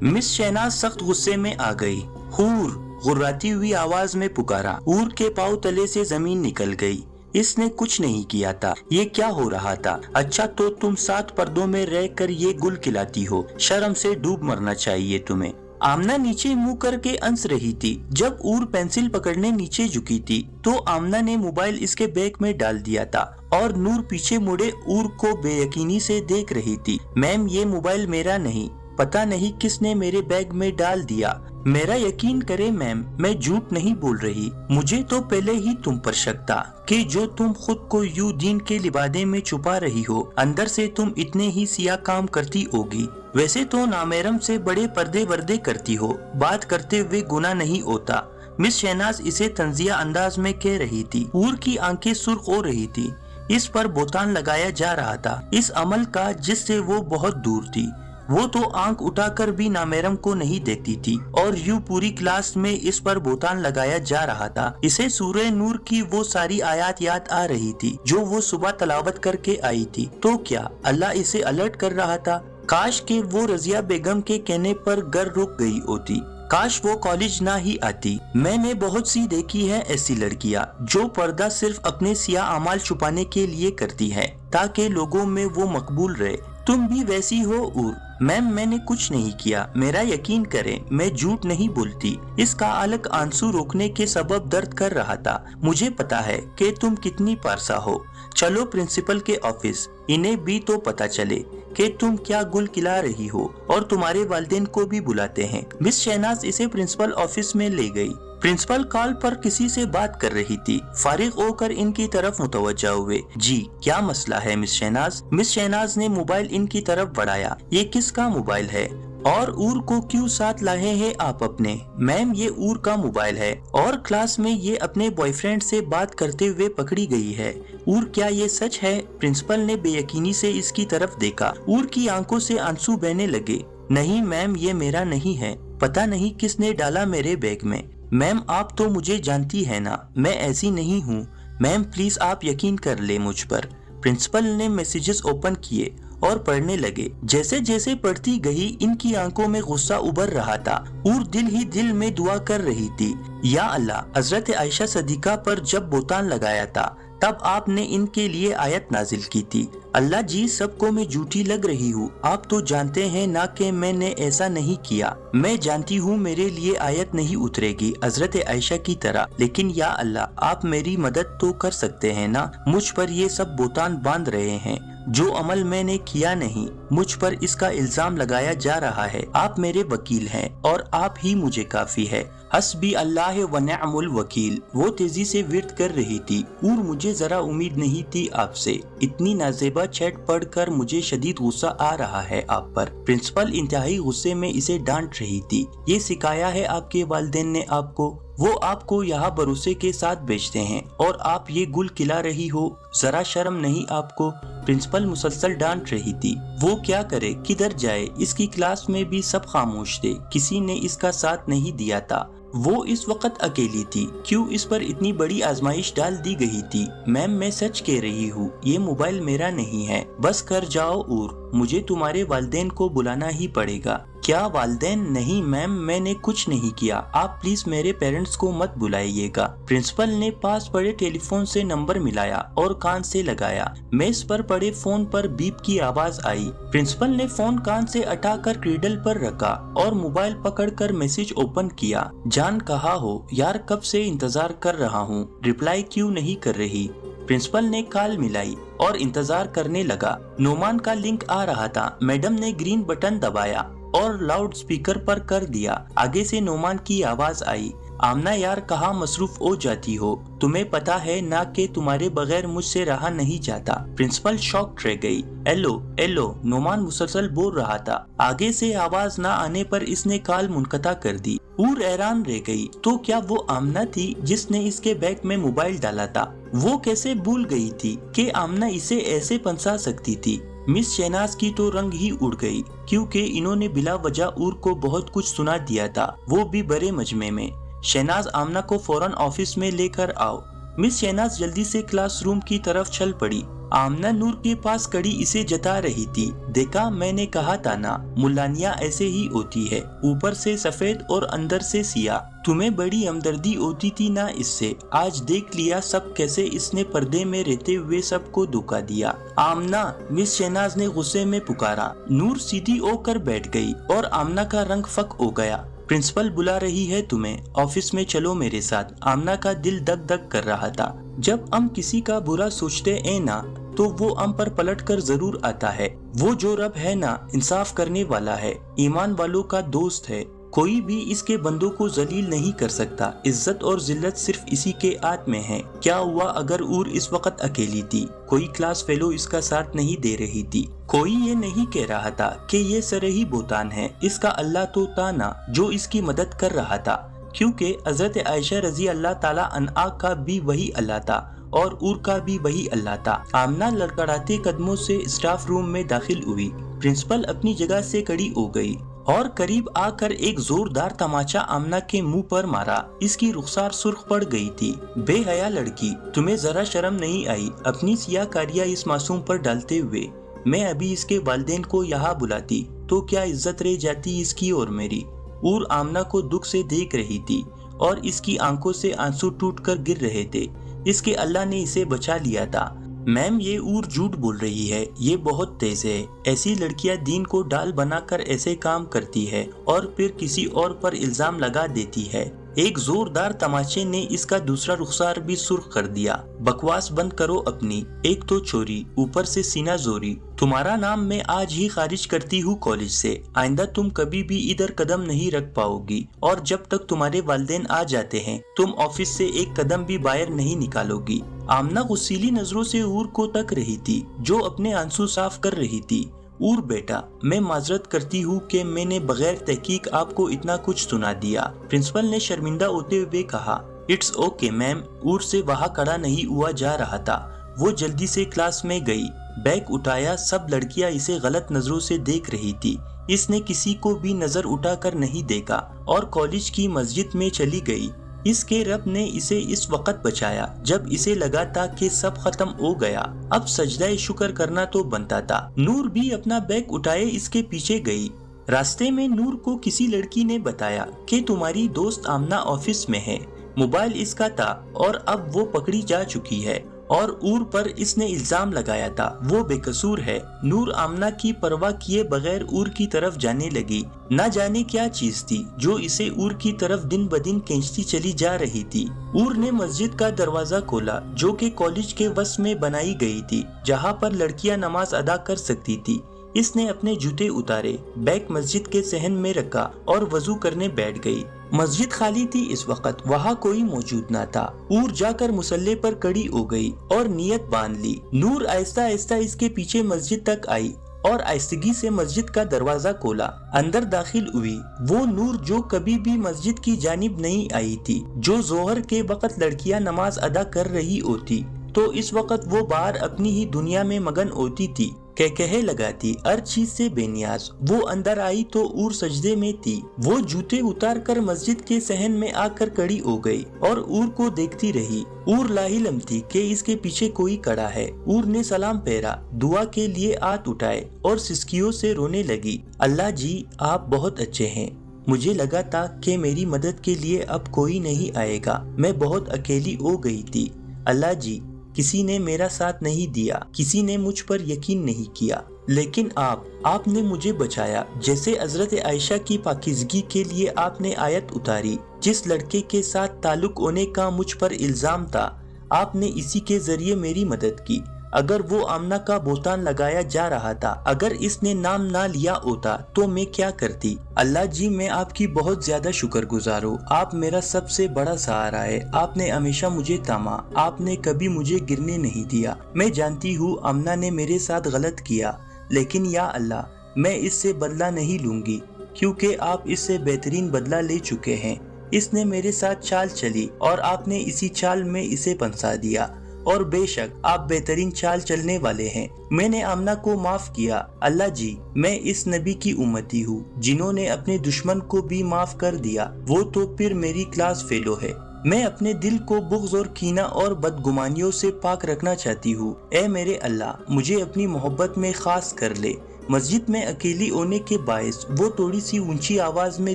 Miss Shehnaaz सख्त गुस्से में आ गई। हूर गुर्राती हुई आवाज में पुकारा। हूर के पाँव तले से जमीन निकल गई। इसने कुछ नहीं किया था। ये क्या हो रहा था? अच्छा तो तुम 7 पर्दों में रह कर ये गुल खिलाती हो, शर्म से डूब मरना चाहिए तुम्हें। आमना नीचे मुंह करके हंस रही थी। जब ऊर पेंसिल पकड़ने नीचे झुकी थी तो आमना ने मोबाइल इसके बैग में डाल दिया था और नूर पीछे मुड़े ऊर को बेयकीनी से देख रही थी। मैम ये मोबाइल मेरा नहीं, पता नहीं किसने मेरे बैग में डाल दिया। मेरा यकीन करे मैम, मैं झूठ नहीं बोल रही। मुझे तो पहले ही तुम पर शक था कि जो तुम खुद को यूं दीन के लिबादे में छुपा रही हो, अंदर से तुम इतने ही सिया काम करती होगी। वैसे तो नामेरम से बड़े पर्दे वर्दे करती हो, बात करते हुए गुनाह नहीं होता। मिस शहनाज इसे तंजिया अंदाज में कह रही थी। ऊर की आंखें सुर्ख हो रही थी। इस पर बोतान लगाया जा रहा था, इस अमल का जिससे वो बहुत दूर थी। वो तो आंख उठाकर भी नामेरम को नहीं देखती थी और यूं पूरी क्लास में इस पर बोतान लगाया जा रहा था। इसे सूरह नूर की वो सारी आयत याद आ रही थी जो वो सुबह तलावत करके आई थी। तो क्या अल्लाह इसे अलर्ट कर रहा था? काश के वो रजिया बेगम के कहने पर घर रुक गई होती। काश वो कॉलेज ना ही आती। मैंने बहुत सी देखी है ऐसी लड़कियां जो पर्दा सिर्फ अपने सिया अमाल छुपाने के लिए करती है ताकि लोगों में वो मकबूल रहे। तुम भी वैसी हो ऊर। मैम मैंने कुछ नहीं किया, मेरा यकीन करें, मैं झूठ नहीं बोलती। इसका अलग आंसू रोकने के सबब दर्द कर रहा था। मुझे पता है कि तुम कितनी पारसा हो। चलो प्रिंसिपल के ऑफिस, इन्हें भी तो पता चले कि तुम क्या गुल खिला रही हो और तुम्हारे वालिदैन को भी बुलाते हैं। मिस शहनाज इसे प्रिंसिपल ऑफिस में ले गई। प्रिंसिपल कॉल पर किसी से बात कर रही थी। फारिग होकर इनकी तरफ मुतवज्जा हुए। जी क्या मसला है मिस शहनाज? मिस शहनाज ने मोबाइल इनकी तरफ बढ़ाया। ये किसका मोबाइल है और ऊर को क्यों साथ लाए हैं आप अपने? मैम ये ऊर का मोबाइल है और क्लास में ये अपने बॉयफ्रेंड से बात करते हुए पकड़ी गई है। ऊर क्या ये सच है? प्रिंसिपल ने बेयकीनी से इसकी तरफ देखा। ऊर की आंखों से आंसू बहने लगे। नहीं मैम ये मेरा नहीं है, पता नहीं किसने डाला मेरे बैग में। मैम आप तो मुझे जानती है ना, मैं ऐसी नहीं हूँ। मैम प्लीज आप यकीन कर ले मुझ पर। प्रिंसिपल ने मैसेजेस ओपन किए और पढ़ने लगे। जैसे जैसे पढ़ती गई इनकी आंखों में गुस्सा उभर रहा था। और दिल ही दिल में दुआ कर रही थी, या अल्लाह, हजरत आयशा सदीका पर जब बोतान लगाया था तब आपने इनके लिए आयत नाजिल की थी। अल्लाह जी सबको मैं झूठी लग रही हूँ। आप तो जानते हैं ना कि मैंने ऐसा नहीं किया। मैं जानती हूँ मेरे लिए आयत नहीं उतरेगी हजरत आयशा की तरह, लेकिन या अल्लाह आप मेरी मदद तो कर सकते हैं ना। मुझ पर ये सब बोतान बांध रहे हैं, जो अमल मैंने किया नहीं, मुझ पर इसका इल्जाम लगाया जा रहा है। आप मेरे वकील हैं और आप ही मुझे काफी है। हस्बी अल्लाह व निअमुल वकील। वो तेजी से विर्द कर रही थी। और मुझे जरा उम्मीद नहीं थी आपसे। इतनी नाजेबा चैट पढ़कर मुझे शदीद गुस्सा आ रहा है आप पर। प्रिंसिपल इंतहाई गुस्से में इसे डांट रही थी। ये सिखाया है आपके वालिदैन ने आपको? वो आपको यहाँ भरोसे के साथ बेचते हैं और आप ये गुल खिला रही हो, जरा शर्म नहीं आपको? प्रिंसिपल मुसलसल डांट रही थी। वो क्या करे, किधर जाए? इसकी क्लास में भी सब खामोश थे, किसी ने इसका साथ नहीं दिया था। वो इस वक्त अकेली थी। क्यों इस पर इतनी बड़ी आजमाइश डाल दी गई थी? मैम मैं सच कह रही हूँ, ये मोबाइल मेरा नहीं है। बस कर जाओ और मुझे तुम्हारे वालिदैन को बुलाना ही पड़ेगा। क्या वालिदैन? नहीं मैम मैंने कुछ नहीं किया। आप प्लीज मेरे पेरेंट्स को मत बुलाइएगा। प्रिंसिपल ने पास पड़े टेलीफोन से नंबर मिलाया और कान से लगाया। मेज पर पड़े फोन पर बीप की आवाज आई। प्रिंसिपल ने फोन कान से हटाकर क्रीडल पर रखा और मोबाइल पकड़कर मैसेज ओपन किया। जान कहाँ हो यार, कब से इंतजार कर रहा हूँ, रिप्लाई क्यों नहीं कर रही? प्रिंसिपल ने कॉल मिलाई और इंतजार करने लगा। नोमान का लिंक आ रहा था। मैडम ने ग्रीन बटन दबाया और लाउड स्पीकर पर कर दिया। आगे से नोमान की आवाज आई, आमना यार कहाँ मसरूफ हो जाती हो? तुम्हें पता है ना कि तुम्हारे बगैर मुझसे रहा नहीं जाता। प्रिंसिपल शॉक रह गई। एलो एलो नोमान मुसलसल बोल रहा था। आगे से आवाज ना आने पर इसने कॉल मुनक़ता कर दी। और हैरान रह गई, तो क्या वो आमना थी जिसने इसके बैग में मोबाइल डाला था? वो कैसे भूल गई थी कि आमना इसे ऐसे फंसा सकती थी? मिस शहनाज की तो रंग ही उड़ गई, क्योंकि इन्होंने बिला वजह ऊर को बहुत कुछ सुना दिया था, वो भी बड़े मजमे में। शहनाज आमना को फौरन ऑफिस में लेकर आओ। मिस शहनाज जल्दी से क्लासरूम की तरफ चल पड़ी। आमना नूर के पास खड़ी इसे जता रही थी। देखा, मैंने कहा था ना, मुल्लानियाँ ऐसे ही होती है, ऊपर से सफेद और अंदर से सिया। तुम्हें बड़ी हमदर्दी होती थी ना इससे। आज देख लिया सब कैसे इसने पर्दे में रहते हुए सबको धोखा दिया। आमना, मिस शहनाज ने गुस्से में पुकारा। नूर सीधी होकर बैठ गई और आमना का रंग फक हो गया। प्रिंसिपल बुला रही है तुम्हें, ऑफिस में चलो मेरे साथ। आमना का दिल दग दग कर रहा था। जब हम किसी का बुरा सोचते हैं ना, तो वो हम पर पलट कर जरूर आता है। वो जो रब है ना, इंसाफ करने वाला है, ईमान वालों का दोस्त है। कोई भी इसके बंदों को जलील नहीं कर सकता। इज्जत और जिल्लत सिर्फ इसी के हाथ में है। क्या हुआ अगर उर इस वक्त अकेली थी? कोई क्लास फेलो इसका साथ नहीं दे रही थी। कोई ये नहीं कह रहा था कि ये सरही बोतान है। इसका अल्लाह तो था ना जो इसकी मदद कर रहा था, क्योंकि हजरत आयशा रजी अल्लाह ताला अन्हा का भी वही अल्लाह था और उर का भी वही अल्लाह था। आमना लड़खड़ाते कदमों से स्टाफ रूम में दाखिल हुई। प्रिंसिपल अपनी जगह से खड़ी हो गई और करीब आकर एक जोरदार तमाचा आमना के मुंह पर मारा। इसकी रुखसार सुर्ख पड़ गई थी। बेहया लड़की, तुम्हें जरा शर्म नहीं आई अपनी सियाकारियां इस मासूम पर डालते हुए? मैं अभी इसके वालिदैन को यहाँ बुलाती तो क्या इज्जत रह जाती इसकी और मेरी। उर आमना को दुख से देख रही थी और इसकी आंखों से आंसू टूटकर गिर रहे थे। इसके अल्लाह ने इसे बचा लिया था। मैम, ये उर झूठ बोल रही है, ये बहुत तेज है। ऐसी लड़कियां दीन को डाल बनाकर ऐसे काम करती है और फिर किसी और पर इल्जाम लगा देती है। एक जोरदार तमाचे ने इसका दूसरा रुखसार भी सुर्ख कर दिया। बकवास बंद करो अपनी, एक तो चोरी, ऊपर से सीना जोरी। तुम्हारा नाम मैं आज ही खारिज करती हूँ कॉलेज से। आइंदा तुम कभी भी इधर कदम नहीं रख पाओगी और जब तक तुम्हारे वालिदैन आ जाते हैं तुम ऑफिस से एक कदम भी बाहर नहीं निकालोगी। आमना गुस्सीली नजरों से उर को तक रही थी जो अपने आंसू साफ कर रही थी। उर बेटा, मैं माजरत करती हूँ कि मैंने बगैर तहकीक आपको इतना कुछ सुना दिया। प्रिंसिपल ने शर्मिंदा होते हुए कहा। It's okay ma'am. उर से वहाँ खड़ा नहीं हुआ जा रहा था। वो जल्दी से क्लास में गई, बैग उठाया। सब लड़कियां इसे गलत नजरों से देख रही थी। इसने किसी को भी नजर उठाकर नहीं देखा और कॉलेज की मस्जिद में चली गई। इसके रब ने इसे इस वक्त बचाया जब इसे लगा था कि सब खत्म हो गया। अब सजदा शुक्र करना तो बनता था। नूर भी अपना बैग उठाए इसके पीछे गई। रास्ते में नूर को किसी लड़की ने बताया कि तुम्हारी दोस्त आमना ऑफिस में है। मोबाइल इसका था और अब वो पकड़ी जा चुकी है और उर पर इसने इल्जाम लगाया था। वो बेकसूर है। नूर आमना की परवाह किए बगैर उर की तरफ जाने लगी। न जाने क्या चीज थी जो इसे उर की तरफ दिन ब दिन खींचती चली जा रही थी। उर ने मस्जिद का दरवाजा खोला जो कि कॉलेज के वस में बनाई गई थी, जहाँ पर लड़कियां नमाज अदा कर सकती थी। इसने अपने जूते उतारे, बैग मस्जिद के सहन में रखा और वजू करने बैठ गई। मस्जिद खाली थी इस वक्त, वहाँ कोई मौजूद न था। उर जाकर मुसल्ले पर खड़ी हो गई और नियत बांध ली। नूर आहिस्ता आहिस्ता इसके पीछे मस्जिद तक आई और आहिस्तगी से मस्जिद का दरवाजा खोला। अंदर दाखिल हुई वो नूर जो कभी भी मस्जिद की जानिब नहीं आई थी। जो जोहर के वक्त लड़कियां नमाज अदा कर रही होती तो इस वक्त वो बाहर अपनी ही दुनिया में मगन होती थी। कह लगाती, हर चीज से बेनियाज। वो अंदर आई तो उर सजदे में थी। वो जूते उतार कर मस्जिद के सहन में आकर खड़ी हो गई और उर को देखती रही। उर लाहिलम थी कि इसके पीछे कोई खड़ा है। उर ने सलाम पहरा, दुआ के लिए हाथ उठाए और सिसकियों से रोने लगी। अल्लाह जी, आप बहुत अच्छे हैं। मुझे लगा था कि मेरी मदद के लिए अब कोई नहीं आएगा। मैं बहुत अकेली हो गई थी। अल्लाह जी, किसी ने मेरा साथ नहीं दिया, किसी ने मुझ पर यकीन नहीं किया, लेकिन आपने मुझे बचाया। जैसे हजरत आयशा की पाकीज़गी के लिए आपने आयत उतारी। जिस लड़के के साथ ताल्लुक होने का मुझ पर इल्जाम था, आपने इसी के जरिए मेरी मदद की। अगर वो आमना का बोतान लगाया जा रहा था, अगर इसने नाम ना लिया होता तो मैं क्या करती। अल्लाह जी, मैं आपकी बहुत ज्यादा शुक्रगुजार हूँ। आप मेरा सबसे बड़ा सहारा है। आपने हमेशा मुझे थामा, आपने कभी मुझे गिरने नहीं दिया। मैं जानती हूँ आमना ने मेरे साथ गलत किया, लेकिन या अल्लाह, मैं इससे बदला नहीं लूंगी क्योंकि आप इससे बेहतरीन बदला ले चुके हैं। इसने मेरे साथ चाल चली और आपने इसी चाल में इसे फंसा दिया और बेशक आप बेहतरीन चाल चलने वाले हैं। मैंने आमना को माफ किया। अल्लाह जी, मैं इस नबी की उम्मती हूँ जिन्होंने अपने दुश्मन को भी माफ कर दिया। वो तो फिर मेरी क्लास फेलो है। میں اپنے دل کو بغض اور کینہ اور بدگمانیوں سے پاک رکھنا چاہتی ہوں۔ اے میرے اللہ، مجھے اپنی محبت میں خاص کر لے۔ مسجد میں اکیلی ہونے کے باعث وہ تھوڑی سی اونچی آواز میں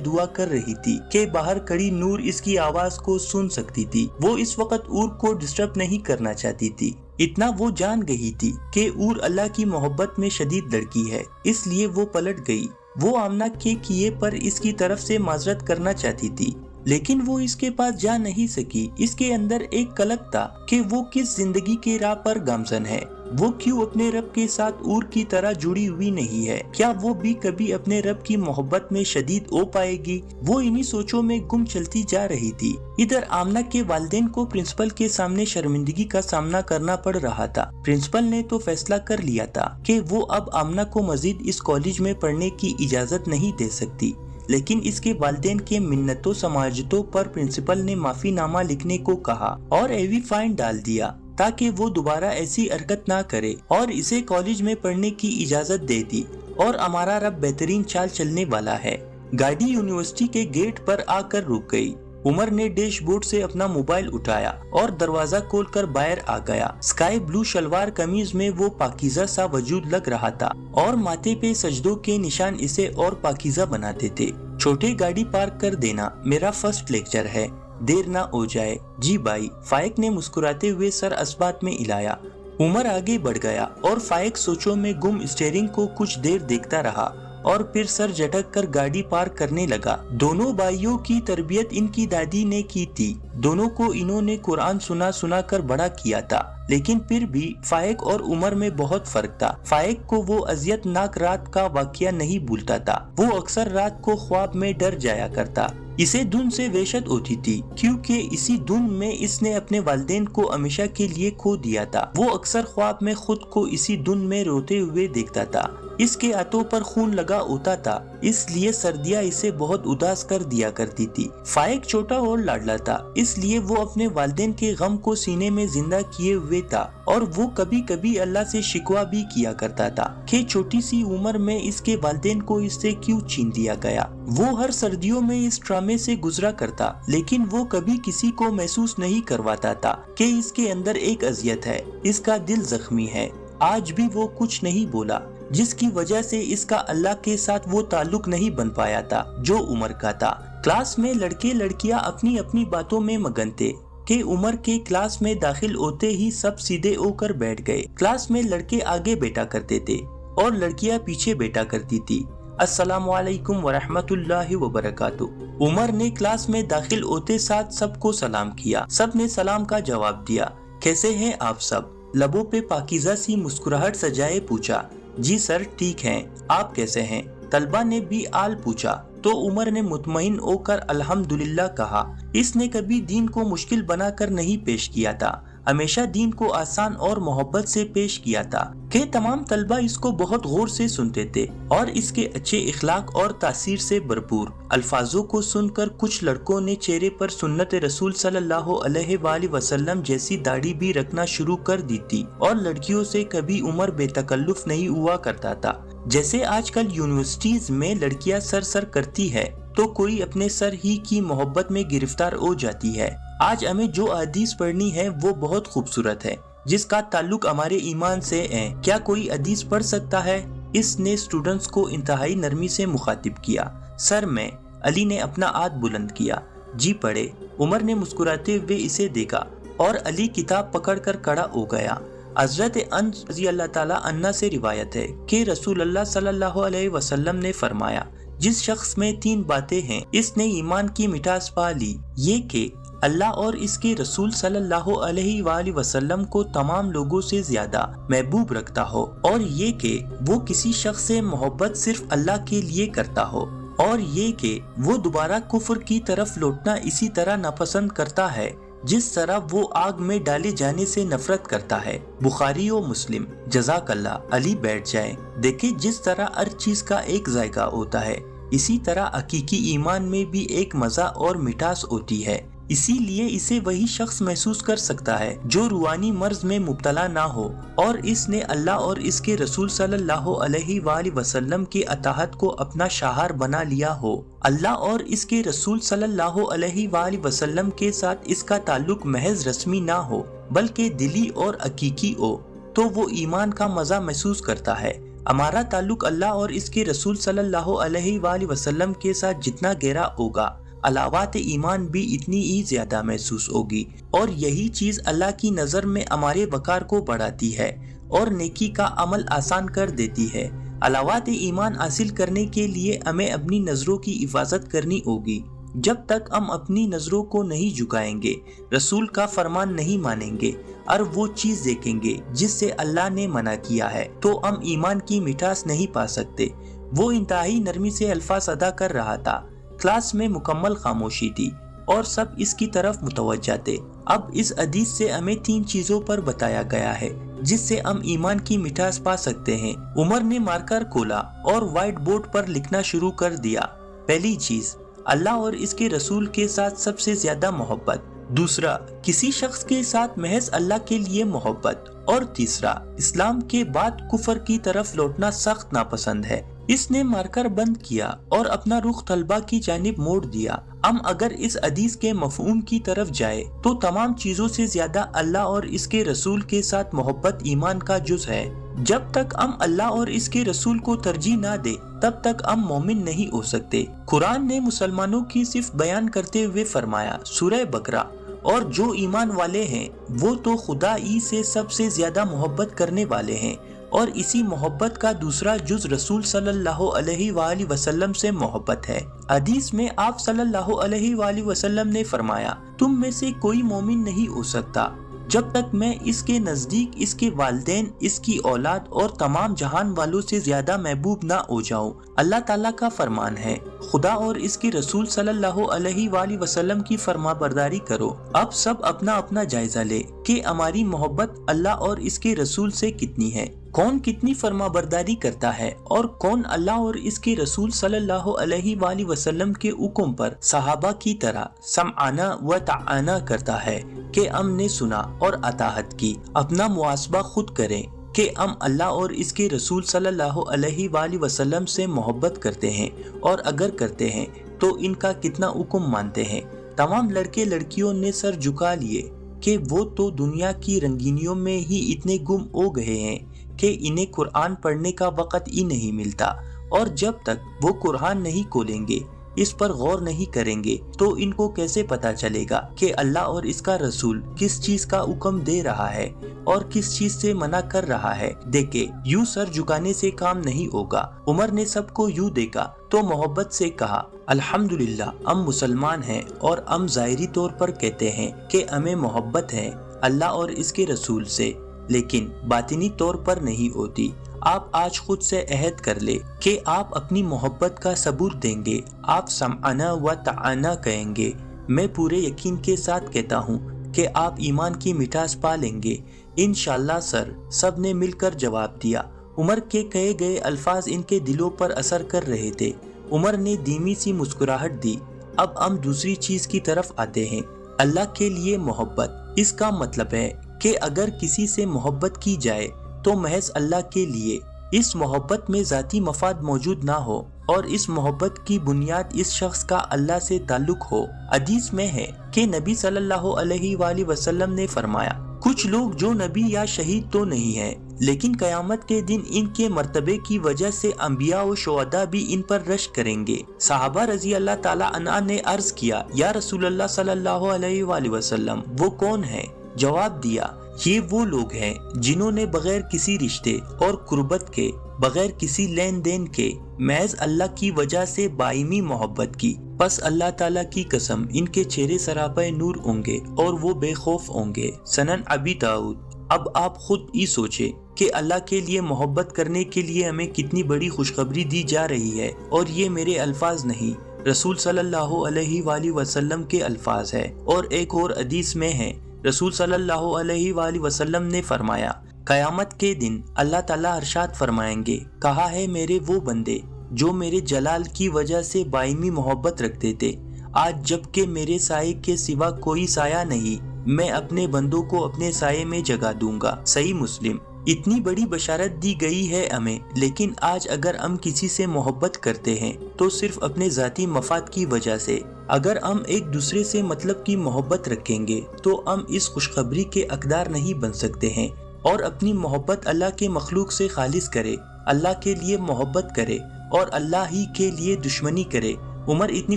دعا کر رہی تھی کہ باہر کھڑی نور اس کی آواز کو سن سکتی تھی۔ وہ اس وقت اور کو ڈسٹرب نہیں کرنا چاہتی تھی۔ اتنا وہ جان گئی تھی کہ اور اللہ کی محبت میں شدید لڑکی ہے، اس لیے وہ پلٹ گئی۔ وہ آمنہ کے کیے پر اس کی طرف سے معذرت کرنا چاہتی تھی، لیکن وہ اس کے پاس جا نہیں سکی۔ اس کے اندر ایک قلق تھا کہ وہ کس زندگی کے راہ پر گامزن ہے۔ وہ کیوں اپنے رب کے ساتھ اور کی طرح جڑی ہوئی نہیں ہے؟ کیا وہ بھی کبھی اپنے رب کی محبت میں شدید ہو پائے گی؟ وہ انہی سوچوں میں گم چلتی جا رہی تھی۔ ادھر آمنہ کے والدین کو پرنسپل کے سامنے شرمندگی کا سامنا کرنا پڑ رہا تھا۔ پرنسپل نے تو فیصلہ کر لیا تھا کہ وہ اب آمنہ کو مزید اس کالج میں پڑھنے کی اجازت نہیں دے سکتی، لیکن اس کے والدین کے منتوں سماجتوں پر پرنسپل نے معافی نامہ لکھنے کو کہا اور ایوی فائن ڈال دیا تاکہ وہ دوبارہ ایسی حرکت نہ کرے، اور اسے کالج میں پڑھنے کی اجازت دے دی۔ اور ہمارا رب بہترین چال چلنے والا ہے۔ گاڑی یونیورسٹی کے گیٹ پر آ کر رک گئی۔ عمر نے ڈیش بورڈ سے اپنا موبائل اٹھایا اور دروازہ کھول کر باہر آ گیا۔ اسکائی بلو شلوار قمیض میں وہ پاکیزہ سا وجود لگ رہا تھا، اور ماتھے پہ سجدوں کے نشان اسے اور پاکیزہ بناتے تھے۔ چھوٹے گاڑی پارک کر دینا، میرا فرسٹ لیکچر ہے، دیر نہ ہو جائے۔ جی بھائی، فائق نے مسکراتے ہوئے سر اسبات میں ہلایا۔ عمر آگے بڑھ گیا اور فائق سوچوں میں گم اسٹیئرنگ کو کچھ دیر دیکھتا رہا اور پھر سر جھٹک کر گاڑی پارک کرنے لگا۔ دونوں بھائیوں کی تربیت ان کی دادی نے کی تھی۔ دونوں کو انہوں نے قرآن سنا سنا کر بڑا کیا تھا، لیکن پھر بھی فائق اور عمر میں بہت فرق تھا۔ فائق کو وہ اذیت ناک رات کا واقعہ نہیں بھولتا تھا۔ وہ اکثر رات کو خواب میں ڈر جایا کرتا۔ اسے دھن سے وحشت ہوتی تھی، کیونکہ اسی دھن میں اس نے اپنے والدین کو ہمیشہ کے لیے کھو دیا تھا۔ وہ اکثر خواب میں خود کو اسی دھن میں روتے ہوئے دیکھتا تھا۔ اس کے ہاتھوں پر خون لگا ہوتا تھا، اس لیے سردیاں اسے بہت اداس کر دیا کرتی تھی۔ فائق چھوٹا اور لاڈلا تھا، اس لیے وہ اپنے والدین کے غم کو سینے میں زندہ کیے ہوئے تھا، اور وہ کبھی کبھی اللہ سے شکوہ بھی کیا کرتا تھا کہ چھوٹی سی عمر میں اس کے والدین کو اس سے کیوں چھین لیا گیا۔ وہ ہر سردیوں میں اس ڈرامے سے گزرا کرتا، لیکن وہ کبھی کسی کو محسوس نہیں کرواتا تھا کہ اس کے اندر ایک اذیت ہے، اس کا دل زخمی ہے۔ آج بھی وہ کچھ نہیں بولا، جس کی وجہ سے اس کا اللہ کے ساتھ وہ تعلق نہیں بن پایا تھا جو عمر کا تھا۔ کلاس میں لڑکے لڑکیاں اپنی اپنی باتوں میں مگن تھے کہ عمر کے کلاس میں داخل ہوتے ہی سب سیدھے ہو کر بیٹھ گئے۔ کلاس میں لڑکے آگے بیٹھا کرتے تھے اور لڑکیاں پیچھے بیٹھا کرتی تھی۔ السلام علیکم ورحمۃ اللہ وبرکاتہ۔ عمر نے کلاس میں داخل ہوتے ساتھ سب کو سلام کیا۔ سب نے سلام کا جواب دیا۔ کیسے ہیں آپ سب؟ لبوں پہ پاکیزہ سی مسکراہٹ سجائے پوچھا۔ جی سر ٹھیک ہیں، آپ کیسے ہیں؟ طلبہ نے بھی حال پوچھا تو عمر نے مطمئن ہو کر الحمدللہ کہا۔ اس نے کبھی دین کو مشکل بنا کر نہیں پیش کیا تھا، ہمیشہ دین کو آسان اور محبت سے پیش کیا تھا کہ تمام طلبہ اس کو بہت غور سے سنتے تھے، اور اس کے اچھے اخلاق اور تاثیر سے بھرپور الفاظوں کو سن کر کچھ لڑکوں نے چہرے پر سنت رسول صلی اللہ علیہ وآلہ وسلم جیسی داڑھی بھی رکھنا شروع کر دی تھی، اور لڑکیوں سے کبھی عمر بے تکلف نہیں ہوا کرتا تھا۔ جیسے آج کل یونیورسٹیز میں لڑکیاں سر کرتی ہے تو کوئی اپنے سر ہی کی محبت میں گرفتار ہو جاتی ہے۔ آج ہمیں جو حدیث پڑھنی ہے وہ بہت خوبصورت ہے، جس کا تعلق ہمارے ایمان سے ہے۔ کیا کوئی حدیث پڑھ سکتا ہے؟ اس نے اسٹوڈنٹس کو انتہائی نرمی سے مخاطب کیا۔ سر میں۔ علی نے اپنا ہاتھ بلند کیا۔ جی پڑھے۔ عمر نے مسکراتے ہوئے اسے دیکھا اور علی کتاب پکڑ کر کھڑا ہو گیا۔ حضرت انس رضی اللہ تعالیٰ عنہ سے روایت ہے کہ رسول اللہ صلی اللہ علیہ وسلم نے فرمایا، جس شخص میں 3 باتیں ہیں اس نے ایمان کی مٹھاس پا لی، یہ کہ اللہ اور اس کے رسول صلی اللہ علیہ وآلہ وسلم کو تمام لوگوں سے زیادہ محبوب رکھتا ہو، اور یہ کہ وہ کسی شخص سے محبت صرف اللہ کے لیے کرتا ہو، اور یہ کہ وہ دوبارہ کفر کی طرف لوٹنا اسی طرح ناپسند کرتا ہے جس طرح وہ آگ میں ڈالے جانے سے نفرت کرتا ہے۔ بخاری و مسلم۔ جزاک اللہ۔ علی بیٹھ جائیں۔ دیکھیں جس طرح ہر چیز کا ایک ذائقہ ہوتا ہے، اسی طرح حقیقی ایمان میں بھی ایک مزہ اور مٹھاس ہوتی ہے۔ इसीलिए इसे वही शख्स महसूस कर सकता है जो रूहानी मर्ज में मुब्तला ना हो और इसने अल्लाह और इसके रसूल सल्लल्लाहु अलैहि वसल्लम के अताहत को अपना शाहार बना लिया हो। अल्लाह और इसके रसूल सल्लल्लाहु अलैहि वसल्लम के साथ इसका ताल्लुक महज रस्मी ना हो बल्कि दिली और हकीकी हो, तो वो ईमान का मजा महसूस करता है। हमारा ताल्लुक अल्लाह और इसके रसूल सल्लल्लाहु अलैहि वसल्लम के साथ जितना गहरा होगा, अलावात ईमान भी इतनी ही ज्यादा महसूस होगी और यही चीज अल्लाह की नजर में हमारे वकार को बढ़ाती है और नेकी का अमल आसान कर देती है। अलावात ईमान हासिल करने के लिए हमें अपनी नजरों की हिफाजत करनी होगी। जब तक हम अपनी नजरों को नहीं झुकाएंगे, रसूल का फरमान नहीं मानेंगे और वो चीज देखेंगे जिससे अल्लाह ने मना किया है, तो हम ईमान की मिठास नहीं पा सकते। वो इंतहाई नरमी से अल्फाज अदा कर रहा था। क्लास में मुकम्मल खामोशी थी और सब इसकी तरफ मुतवज्जा थे। अब इस हदीस से हमें 3 चीजों पर बताया गया है जिससे हम ईमान की मिठास पा सकते हैं। उमर ने मार्कर खोला और व्हाइट बोर्ड पर लिखना शुरू कर दिया। पहली चीज, अल्लाह और इसके रसूल के साथ सबसे ज्यादा मोहब्बत। दूसरा, किसी शख्स के साथ महज अल्लाह के लिए मोहब्बत। और तीसरा, इस्लाम के बाद कुफर की तरफ लौटना सख्त नापसंद है। इसने मारकर बंद किया और अपना रुख तलबा की जानिब मोड़ दिया। हम अगर इस हदीस के मफहूम की तरफ जाए तो तमाम चीजों से ज्यादा अल्लाह और इसके रसूल के साथ मोहब्बत ईमान का जुज है। जब तक हम अल्लाह और इसके रसूल को तरजीह ना दे तब तक हम मोमिन नहीं हो सकते। कुरान ने मुसलमानों की सिर्फ बयान करते हुए फरमाया, सूरह बकरा, और जो ईमान वाले हैं वो तो खुदा ही से सबसे ज्यादा मोहब्बत करने वाले हैं और इसी मोहब्बत का दूसरा जुज रसूल सल्लल्लाहु अलैहि वसल्लम से मोहब्बत है। हदीस में आप सल्लल्लाहु अलैहि वसल्लम ने फरमाया, तुम में से कोई मोमिन नहीं हो सकता जब तक मैं इसके नजदीक इसके वालिदैन, इसकी औलाद और तमाम जहान वालों से ज्यादा महबूब ना हो जाऊं। अल्लाह ताला का फरमान है, खुदा और इसके रसूल सल्लल्लाहु अलैहि वसल्लम की फरमाबरदारी करो। अब सब अपना अपना जायजा ले कि हमारी मोहब्बत अल्लाह और इसके रसूल से कितनी है, कौन कितनी फरमाबरदारी करता है और कौन अल्लाह और इसके रसूल सल्लल्लाहु अलैहि वसल्लम के हुक्म पर सहाबा की तरह समआना व ताआना करता है कि हमने सुना और अताहत की। अपना मुआसबा खुद करें कि हम अल्लाह और इसके रसूल सल्लल्लाहु अलैहि वसल्लम से मोहब्बत करते हैं और अगर करते हैं तो इनका कितना हुक्म मानते हैं। तमाम लड़के लड़कियों ने सर झुका लिए कि वो तो दुनिया की रंगीनियों में ही इतने गुम हो गए हैं कि इन्हें कुरान पढ़ने का वक़्त ही नहीं मिलता और जब तक वो कुरान नहीं खोलेंगे, इस पर गौर नहीं करेंगे तो इनको कैसे पता चलेगा कि अल्लाह और इसका रसूल किस चीज का हुक्म दे रहा है और किस चीज से मना कर रहा है। देखे, यूं सर झुकाने से काम नहीं होगा। उमर ने सबको यूं देखा तो मोहब्बत से कहा, अल्हम्दुलिल्लाह, हम मुसलमान हैं और हम ज़ाहिरी तौर पर कहते हैं कि हमें मोहब्बत है अल्लाह और इसके रसूल से, लेकिन बातिनी तौर पर नहीं होती। आप आज खुद से अहद कर ले कि आप अपनी मोहब्बत का सबूत देंगे, आप समआना व ताआना कहेंगे। मैं पूरे यकीन के साथ कहता हूँ कि आप ईमान की मिठास पा लेंगे इंशाअल्लाह सर। सब ने मिलकर जवाब दिया। उमर के कहे गए अल्फाज इनके दिलों पर असर कर रहे थे। उमर ने धीमी सी मुस्कुराहट दी। अब हम दूसरी चीज की तरफ आते हैं, अल्लाह के लिए मोहब्बत। इसका मतलब है कि अगर किसी से मोहब्बत की जाए तो महज अल्लाह के लिए। इस मोहब्बत में जाती मफाद मौजूद ना हो और इस मोहब्बत की बुनियाद इस शख्स का अल्लाह से ताल्लुक हो। हदीस में है कि नबी सल्लल्लाहु अलैहि वसल्लम ने फरमाया, कुछ लोग जो नबी या शहीद तो नहीं है, लेकिन कयामत के दिन इनके मर्तबे की वजह से अंबिया और शुहदा भी इन पर रश करेंगे। सहाबा रजी अल्लाह ताला अन्हा ने अर्ज किया, या रसूलल्लाह सल्लल्लाहु अलैहि वसल्लम, वो कौन है? जवाब दिया, ये वो लोग हैं जिन्होंने बगैर किसी रिश्ते और कुर्बत के, बगैर किसी लेन देन के, महज अल्लाह की वजह से बाइमी मोहब्बत की। बस अल्लाह ताला की कसम, इनके चेहरे सरापे नूर होंगे और वो बेखौफ होंगे। सनन अबी दाऊद। अब आप खुद ही सोचे कि अल्लाह के लिए मोहब्बत करने के लिए हमें कितनी बड़ी खुशखबरी दी जा रही है। और ये मेरे अल्फाज नहीं, रसूल सल्लल्लाहु अलैहि वसल्लम के अल्फाज है। और एक और हदीस में है, रसूल सल्लल्लाहु अलैहि वसल्लम ने फरमाया, कयामत के दिन अल्लाह ताला अरशाद फरमाएंगे, कहा है मेरे वो बंदे जो मेरे जलाल की वजह से बाइमी मोहब्बत रखते थे, آج جبکہ میرے سائے کے سوا کوئی سایہ نہیں، میں اپنے بندوں کو اپنے سائے میں جگہ دوں گا۔ صحیح مسلم۔ اتنی بڑی بشارت دی گئی ہے ہمیں، لیکن آج اگر ہم کسی سے محبت کرتے ہیں تو صرف اپنے ذاتی مفاد کی وجہ سے۔ اگر ہم ایک دوسرے سے مطلب کی محبت رکھیں گے تو ہم اس خوشخبری کے حقدار نہیں بن سکتے ہیں، اور اپنی محبت اللہ کے مخلوق سے خالص کرے، اللہ کے لیے محبت کرے اور اللہ ہی کے لیے دشمنی کرے۔ عمر اتنی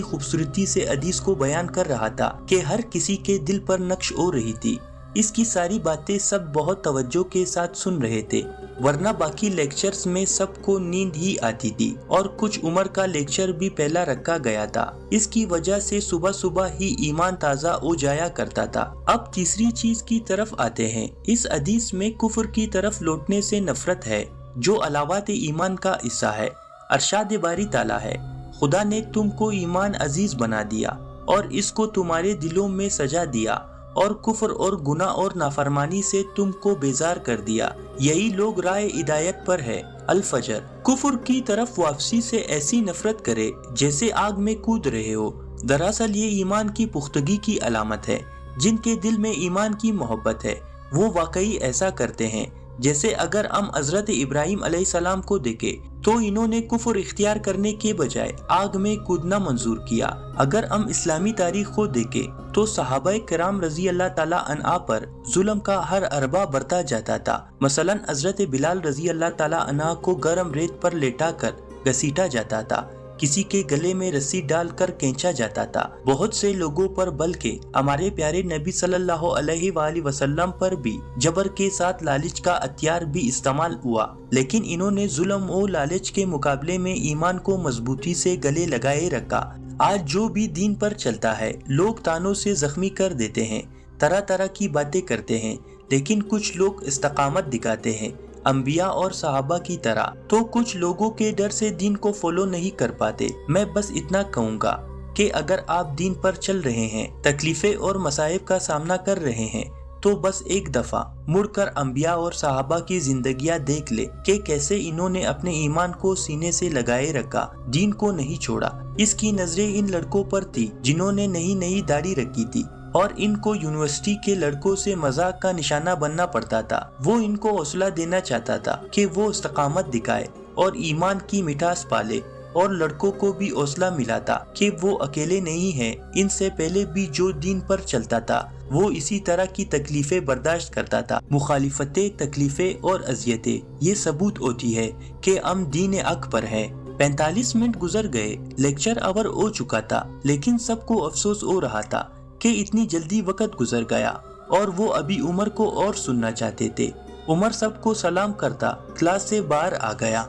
خوبصورتی سے حدیث کو بیان کر رہا تھا کہ ہر کسی کے دل پر نقش ہو رہی تھی۔ اس کی ساری باتیں سب بہت توجہ کے ساتھ سن رہے تھے، ورنہ باقی لیکچرز میں سب کو نیند ہی آتی تھی، اور کچھ عمر کا لیکچر بھی پہلا رکھا گیا تھا۔ اس کی وجہ سے صبح صبح ہی ایمان تازہ ہو جایا کرتا تھا۔ اب تیسری چیز کی طرف آتے ہیں۔ اس حدیث میں کفر کی طرف لوٹنے سے نفرت ہے، جو علاوات ایمان کا حصہ ہے۔ ارشاد باری تعالیٰ ہے، خدا نے تم کو ایمان عزیز بنا دیا اور اس کو تمہارے دلوں میں سجا دیا، اور کفر اور گناہ اور نافرمانی سے تم کو بیزار کر دیا، یہی لوگ راہ ہدایت پر ہے۔ الفجر۔ کفر کی طرف واپسی سے ایسی نفرت کرے جیسے آگ میں کود رہے ہو۔ دراصل یہ ایمان کی پختگی کی علامت ہے۔ جن کے دل میں ایمان کی محبت ہے وہ واقعی ایسا کرتے ہیں۔ جیسے اگر ہم حضرت ابراہیم علیہ السلام کو دیکھیں تو انہوں نے کفر اختیار کرنے کے بجائے آگ میں کودنا منظور کیا۔ اگر ہم اسلامی تاریخ کو دیکھیں تو صحابہ کرام رضی اللہ تعالیٰ عنہ پر ظلم کا ہر حربہ برتا جاتا تھا۔ مثلا حضرت بلال رضی اللہ تعالیٰ عنہ کو گرم ریت پر لیٹا کر گھسیٹا جاتا تھا، کسی کے گلے میں رسی ڈال کر کھینچا جاتا تھا۔ بہت سے لوگوں پر، بلکہ ہمارے پیارے نبی صلی اللہ علیہ وآلہ وسلم پر بھی جبر کے ساتھ لالچ کا ہتھیار بھی استعمال ہوا، لیکن انہوں نے ظلم و لالچ کے مقابلے میں ایمان کو مضبوطی سے گلے لگائے رکھا۔ آج جو بھی دین پر چلتا ہے لوگ تانوں سے زخمی کر دیتے ہیں، طرح طرح کی باتیں کرتے ہیں، لیکن کچھ لوگ استقامت دکھاتے ہیں انبیاء اور صحابہ کی طرح، تو کچھ لوگوں کے ڈر سے دین کو فالو نہیں کر پاتے۔ میں بس اتنا کہوں گا کہ اگر آپ دین پر چل رہے ہیں، تکلیفیں اور مصائب کا سامنا کر رہے ہیں، تو بس ایک دفعہ مڑ کر انبیاء اور صحابہ کی زندگیاں دیکھ لے کہ کیسے انہوں نے اپنے ایمان کو سینے سے لگائے رکھا، دین کو نہیں چھوڑا۔ اس کی نظریں ان لڑکوں پر تھی جنہوں نے نئی داڑھی رکھی تھی، اور ان کو یونیورسٹی کے لڑکوں سے مذاق کا نشانہ بننا پڑتا تھا۔ وہ ان کو حوصلہ دینا چاہتا تھا کہ وہ استقامت دکھائے اور ایمان کی مٹھاس پالے، اور لڑکوں کو بھی حوصلہ ملا تھا کہ وہ اکیلے نہیں ہیں۔ ان سے پہلے بھی جو دین پر چلتا تھا وہ اسی طرح کی تکلیفیں برداشت کرتا تھا۔ مخالفتیں، تکلیفیں اور اذیتیں یہ ثبوت ہوتی ہے کہ ہم دین حق پر ہیں۔ 45 منٹ گزر گئے، لیکچر اوور ہو چکا تھا، لیکن سب کو افسوس ہو رہا تھا کہ اتنی جلدی وقت گزر گیا، اور وہ ابھی عمر کو اور سننا چاہتے تھے۔ عمر سب کو سلام کرتا کلاس سے باہر آ گیا۔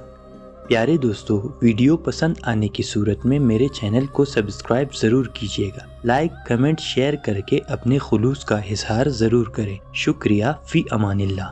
پیارے دوستو، ویڈیو پسند آنے کی صورت میں میرے چینل کو سبسکرائب ضرور کیجیے گا، لائک، کمنٹ، شیئر کر کے اپنے خلوص کا اظہار ضرور کریں۔ شکریہ، فی امان اللہ۔